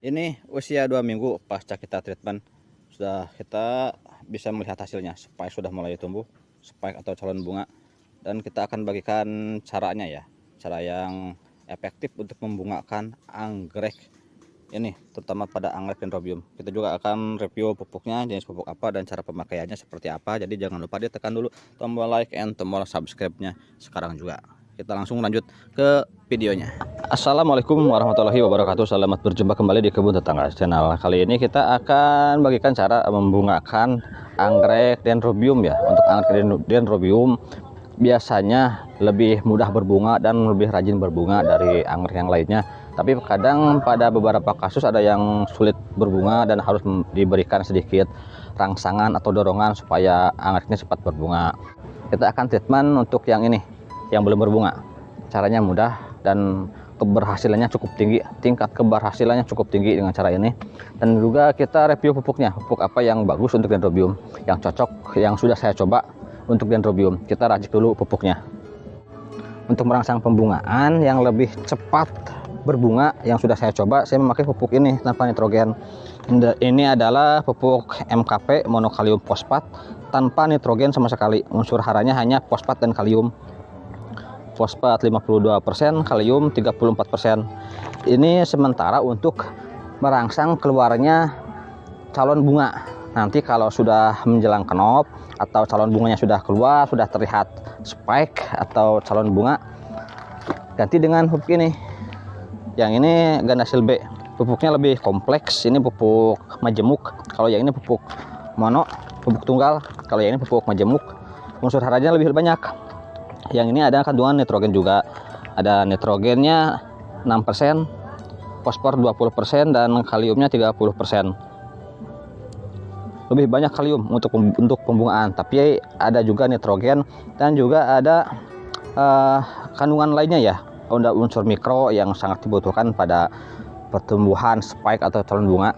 Ini usia 2 minggu pasca kita treatment, sudah kita bisa melihat hasilnya. Spike sudah mulai tumbuh, spike atau calon bunga, dan kita akan bagikan caranya ya, cara yang efektif untuk membungakan anggrek ini, terutama pada anggrek dendrobium. Kita juga akan review pupuknya, jenis pupuk apa dan cara pemakaiannya seperti apa. Jadi jangan lupa ditekan dulu tombol like and tombol subscribe-nya sekarang juga. Kita langsung lanjut ke videonya. Assalamualaikum warahmatullahi wabarakatuh. Selamat berjumpa kembali di Kebun Tetangga Channel. Kali ini kita akan bagikan cara membungakan anggrek dendrobium ya. Untuk anggrek dendrobium biasanya lebih mudah berbunga dan lebih rajin berbunga dari anggrek yang lainnya. Tapi kadang pada beberapa kasus ada yang sulit berbunga dan harus diberikan sedikit rangsangan atau dorongan supaya anggreknya cepat berbunga. Kita akan treatment untuk yang ini, yang belum berbunga. Caranya mudah dan keberhasilannya cukup tinggi, tingkat keberhasilannya cukup tinggi dengan cara ini. Dan juga kita review pupuknya, pupuk apa yang bagus untuk dendrobium, yang cocok, yang sudah saya coba untuk dendrobium. Kita racik dulu pupuknya. Untuk merangsang pembungaan yang lebih cepat berbunga, yang sudah saya coba, saya memakai pupuk ini tanpa nitrogen. Ini adalah pupuk MKP, monokalium fosfat, tanpa nitrogen sama sekali. Unsur haranya hanya fosfat dan kalium. Fosfat 52%, kalium 34%. Ini sementara untuk merangsang keluarnya calon bunga. Nanti kalau sudah menjelang kenop atau calon bunganya sudah keluar, sudah terlihat spike atau calon bunga, ganti dengan pupuk ini. Yang ini Gandasil B. Pupuknya lebih kompleks. Ini pupuk majemuk. Kalau yang ini pupuk mono, pupuk tunggal. Kalau yang ini pupuk majemuk. Unsur haranya lebih banyak. Yang ini ada kandungan nitrogen juga. Ada nitrogennya 6%, fosfor 20%, dan kaliumnya 30%. Lebih banyak kalium untuk pembungaan, tapi ada juga nitrogen dan juga ada kandungan lainnya ya, unsur mikro yang sangat dibutuhkan pada pertumbuhan spike atau calon bunga.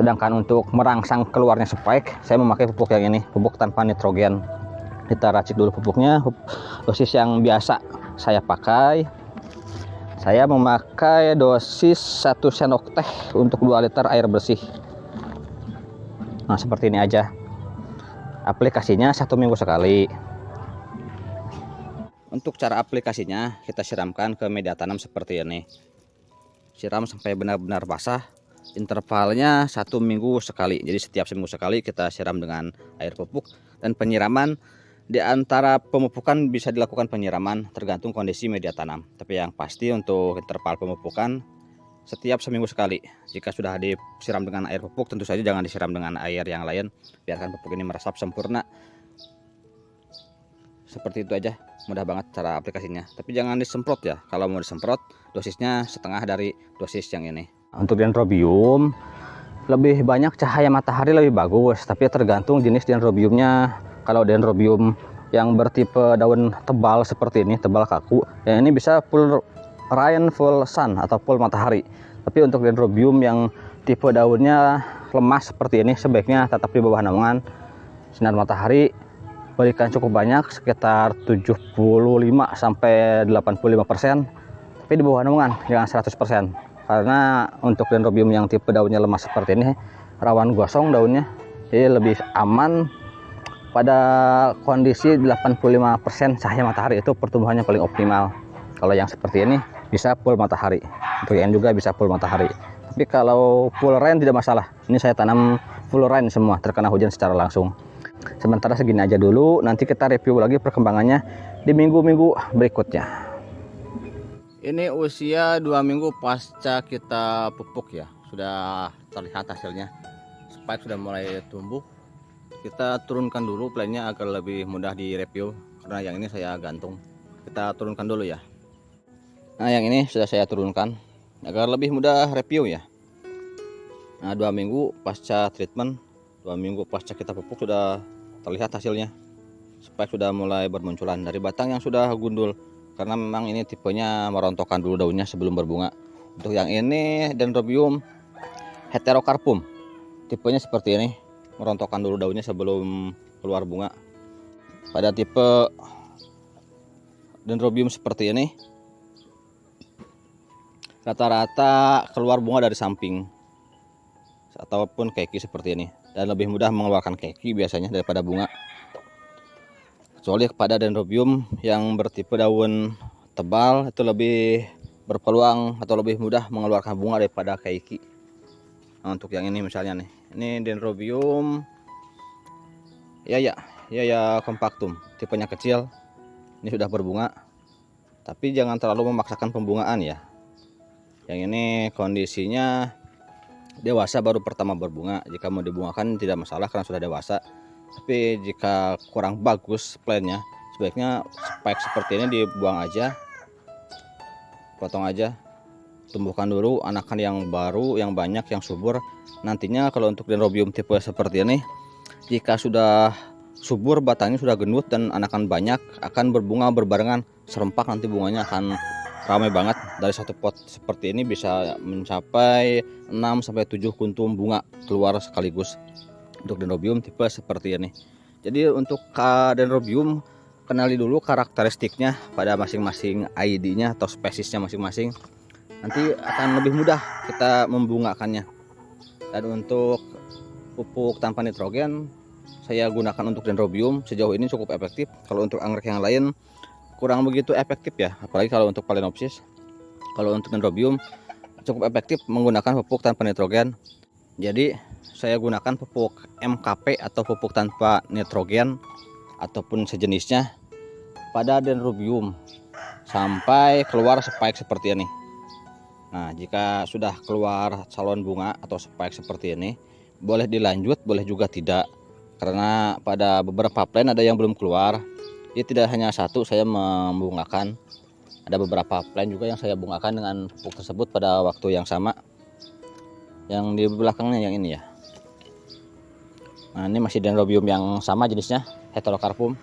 Sedangkan untuk merangsang keluarnya spike, saya memakai pupuk yang ini, pupuk tanpa nitrogen. Kita racik dulu pupuknya. Dosis yang biasa saya pakai, saya memakai dosis 1 sendok teh untuk 2 liter air bersih. Nah, seperti ini aja. Aplikasinya 1 minggu sekali. Untuk cara aplikasinya, kita siramkan ke media tanam seperti ini. Siram sampai benar-benar basah. Intervalnya 1 minggu sekali. Jadi setiap seminggu sekali kita siram dengan air pupuk. Dan penyiraman, di antara pemupukan bisa dilakukan penyiraman tergantung kondisi media tanam. Tapi yang pasti untuk interval pemupukan setiap seminggu sekali. Jika sudah disiram dengan air pupuk, tentu saja jangan disiram dengan air yang lain. Biarkan pupuk ini meresap sempurna. Seperti itu aja, mudah banget cara aplikasinya. Tapi jangan disemprot ya. Kalau mau disemprot, dosisnya setengah dari dosis yang ini. Untuk dendrobium, lebih banyak cahaya matahari lebih bagus. Tapi tergantung jenis dendrobiumnya. Kalau dendrobium yang bertipe daun tebal seperti ini, tebal kaku, yang ini bisa full rain, full sun atau full matahari. Tapi untuk dendrobium yang tipe daunnya lemas seperti ini, sebaiknya tetap di bawah naungan sinar matahari. Berikan cukup banyak, sekitar 75-85%, tapi di bawah naungan, jangan 100%. Karena untuk dendrobium yang tipe daunnya lemas seperti ini, rawan gosong daunnya, jadi lebih aman pada kondisi 85% cahaya matahari. Itu pertumbuhannya paling optimal. Kalau yang seperti ini bisa full matahari, untuk yang juga bisa full matahari. Tapi kalau full rain tidak masalah. Ini saya tanam full rain semua, terkena hujan secara langsung. Sementara segini aja dulu, nanti kita review lagi perkembangannya di minggu-minggu berikutnya. Ini usia 2 minggu pasca kita pupuk ya, sudah terlihat hasilnya. Spike sudah mulai tumbuh. Kita turunkan dulu plannya agar lebih mudah di review, karena yang ini saya gantung. Kita turunkan dulu ya. Nah, yang ini sudah saya turunkan agar lebih mudah review ya. Nah, 2 minggu pasca treatment, 2 minggu pasca kita pupuk sudah terlihat hasilnya. Spike sudah mulai bermunculan dari batang yang sudah gundul, karena memang ini tipenya merontokkan dulu daunnya sebelum berbunga. Untuk yang ini dendrobium heterocarpum, tipenya seperti ini, merontokkan dulu daunnya sebelum keluar bunga. Pada tipe dendrobium seperti ini, rata-rata keluar bunga dari samping ataupun keki seperti ini, dan lebih mudah mengeluarkan keki biasanya daripada bunga, kecuali pada dendrobium yang bertipe daun tebal itu lebih berpeluang atau lebih mudah mengeluarkan bunga daripada keki. Nah, untuk yang ini misalnya nih, ini dendrobium ya compactum, tipenya kecil, ini sudah berbunga, tapi jangan terlalu memaksakan pembungaan ya. Yang ini kondisinya dewasa, baru pertama berbunga. Jika mau dibungakan tidak masalah karena sudah dewasa, tapi jika kurang bagus plannya, sebaiknya spike seperti ini dibuang aja, potong aja, tumbuhkan dulu anakan yang baru, yang banyak, yang subur. Nantinya kalau untuk dendrobium tipe seperti ini, jika sudah subur, batangnya sudah gendut dan anakan banyak, akan berbunga berbarengan serempak, nanti bunganya akan ramai banget. Dari satu pot seperti ini bisa mencapai 6-7 kuntum bunga keluar sekaligus untuk dendrobium tipe seperti ini. Jadi untuk dendrobium, kenali dulu karakteristiknya pada masing-masing ID-nya atau spesiesnya masing-masing, nanti akan lebih mudah kita membungakannya. Dan untuk pupuk tanpa nitrogen saya gunakan untuk dendrobium sejauh ini cukup efektif. Kalau untuk anggrek yang lain kurang begitu efektif ya, apalagi kalau untuk Phalaenopsis. Kalau untuk dendrobium cukup efektif menggunakan pupuk tanpa nitrogen. Jadi saya gunakan pupuk MKP atau pupuk tanpa nitrogen ataupun sejenisnya pada dendrobium sampai keluar spike seperti ini. Nah, jika sudah keluar calon bunga atau spike seperti ini, boleh dilanjut, boleh juga tidak, karena pada beberapa plant ada yang belum keluar. Jadi tidak hanya satu saya membungakan, ada beberapa plant juga yang saya bungakan dengan pupuk tersebut pada waktu yang sama. Yang di belakangnya yang ini ya. Nah, ini masih dendrobium yang sama jenisnya, Heterocarpum.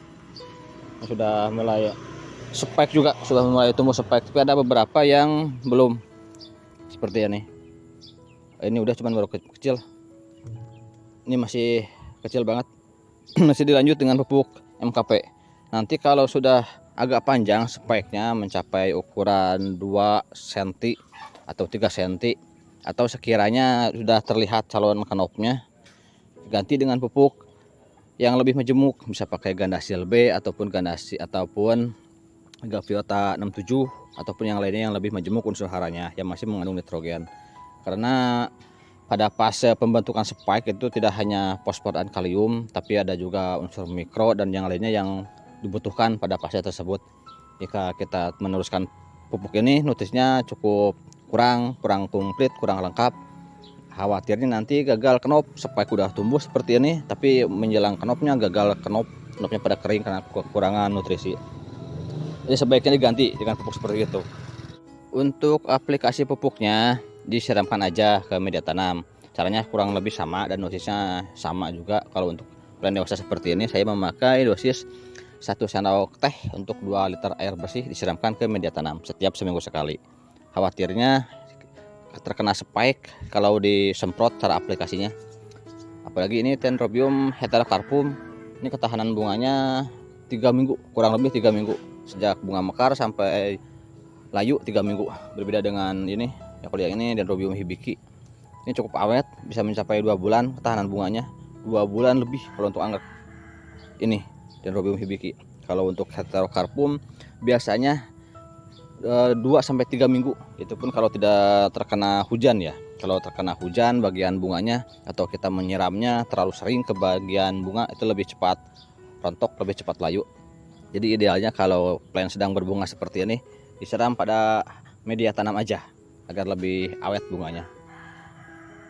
Sudah mulai spike juga, sudah mulai tumbuh spike, tapi ada beberapa yang belum seperti ini. Ini udah cuman baru kecil, ini masih kecil banget. Masih dilanjut dengan pupuk MKP. Nanti kalau sudah agak panjang spike-nya mencapai ukuran 2 cm atau 3 cm, atau sekiranya sudah terlihat calon kenopnya, ganti dengan pupuk yang lebih majemuk, bisa pakai Gandasil B ataupun Gaviota 67 ataupun yang lainnya yang lebih majemuk unsur haranya, yang masih mengandung nitrogen. Karena pada fase pembentukan spike itu tidak hanya fosfor dan kalium, tapi ada juga unsur mikro dan yang lainnya yang dibutuhkan pada fase tersebut. Jika kita meneruskan pupuk ini, nutrisinya cukup kurang komplit, kurang lengkap, khawatirnya nanti gagal kenop. Spike udah tumbuh seperti ini, tapi menjelang kenopnya gagal kenopnya pada kering karena kekurangan nutrisi. Jadi sebaiknya diganti dengan pupuk seperti itu. Untuk aplikasi pupuknya, disiramkan aja ke media tanam. Caranya kurang lebih sama dan dosisnya sama juga. Kalau untuk plant dewasa seperti ini, saya memakai dosis 1 sendok teh untuk 2 liter air bersih, disiramkan ke media tanam setiap seminggu sekali. Khawatirnya terkena spike kalau disemprot cara aplikasinya. Apalagi ini dendrobium Heterocarpum, ini ketahanan bunganya 3 minggu, kurang lebih 3 minggu, sejak bunga mekar sampai layu 3 minggu. Berbeda dengan ini ya, kalau yang ini dendrobium hibiki, ini cukup awet, bisa mencapai 2 bulan ketahanan bunganya, 2 bulan lebih kalau untuk anggrek ini dendrobium hibiki. Kalau untuk Heterocarpum biasanya 2-3 minggu, itu pun kalau tidak terkena hujan ya. Kalau terkena hujan bagian bunganya atau kita menyiramnya terlalu sering ke bagian bunga, itu lebih cepat rontok, lebih cepat layu. Jadi idealnya kalau plant sedang berbunga seperti ini, disiram pada media tanam aja agar lebih awet bunganya.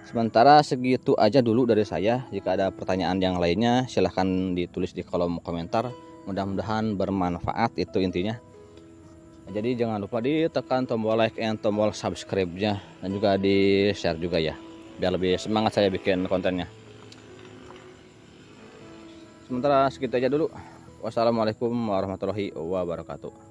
Sementara segitu aja dulu dari saya. Jika ada pertanyaan yang lainnya silahkan ditulis di kolom komentar. Mudah-mudahan bermanfaat, itu intinya. Jadi jangan lupa ditekan tombol like and tombol subscribe-nya, dan juga di share juga ya, biar lebih semangat saya bikin kontennya. Sementara segitu aja dulu. Wassalamualaikum warahmatullahi wabarakatuh.